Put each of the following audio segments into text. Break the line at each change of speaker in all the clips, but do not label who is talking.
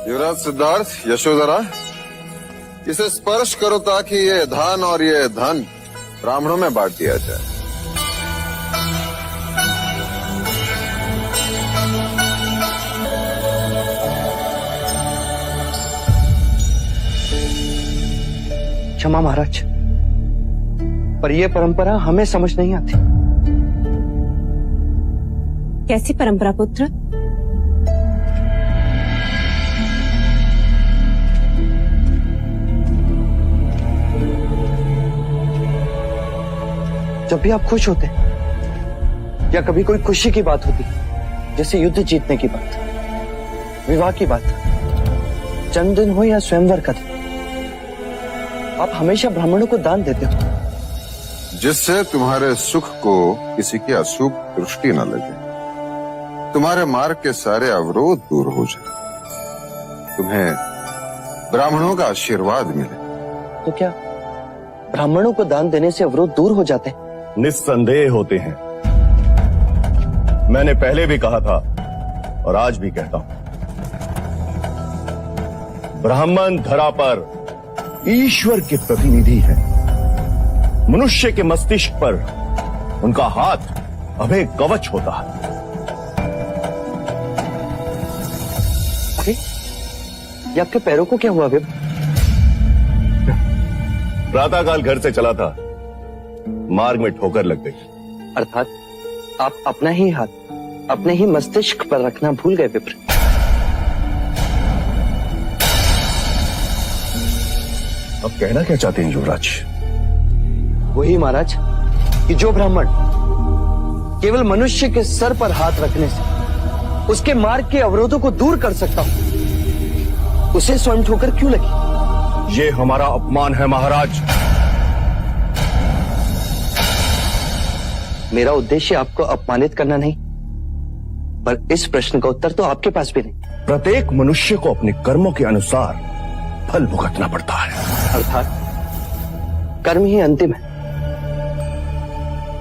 युवराज सिद्धार्थ, यशोधरा, इसे स्पर्श करो ताकि ये धन और ये धन ब्राह्मणों में बांट दिया जाए।
क्षमा महाराज, पर यह परंपरा हमें समझ नहीं आती।
कैसी परंपरा पुत्र?
जब भी आप खुश होते या कभी कोई खुशी की बात होती, जैसे युद्ध जीतने की बात, विवाह की बात, जन्मदिन हो या स्वयंवर का दिन, आप हमेशा ब्राह्मणों को दान देते हो,
जिससे तुम्हारे सुख को किसी की अशुभ दृष्टि न लगे, तुम्हारे मार्ग के सारे अवरोध दूर हो जाए, तुम्हें ब्राह्मणों का आशीर्वाद मिले।
तो क्या ब्राह्मणों को दान देने से अवरोध दूर हो जाते हैं?
निस्संदेह होते हैं। मैंने पहले भी कहा था और आज भी कहता हूं, ब्राह्मण धरा पर ईश्वर के प्रतिनिधि हैं। मनुष्य के मस्तिष्क पर उनका हाथ अभय कवच होता है।
अरे, ये आपके पैरों को क्या हुआ विप?
प्रातःकाल घर से चला था, मार्ग में ठोकर लग गई।
अर्थात आप अपना ही हाथ अपने ही मस्तिष्क पर रखना भूल गए विप्र।
अब कहना क्या चाहते हैं युवराज?
वही महाराज कि जो ब्राह्मण केवल मनुष्य के सर पर हाथ रखने से उसके मार्ग के अवरोधों को दूर कर सकता हूं, उसे स्वयं ठोकर क्यों लगी?
ये हमारा अपमान है महाराज।
मेरा उद्देश्य आपको अपमानित करना नहीं, पर इस प्रश्न का उत्तर तो आपके पास भी नहीं।
प्रत्येक मनुष्य को अपने कर्मों के अनुसार फल भुगतना पड़ता है।
अर्थात कर्म ही अंतिम है।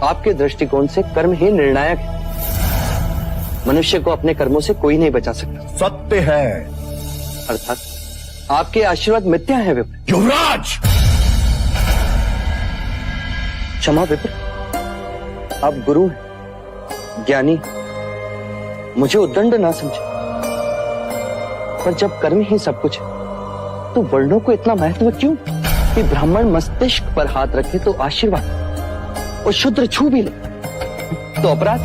आपके दृष्टिकोण से कर्म ही निर्णायक है। मनुष्य को अपने कर्मों से कोई नहीं बचा सकता।
सत्य है।
अर्थात आपके आशीर्वाद मिथ्या है विप्र।
युवराज!
क्षमा विप्र, आप गुरु हैं, ज्ञानी, मुझे उद्दंड ना समझे, पर जब कर्म ही सब कुछ है तो वर्णों को इतना महत्व क्यों कि ब्राह्मण मस्तिष्क पर हाथ रखे तो आशीर्वाद और शूद्र छू भी ले तो अपराध?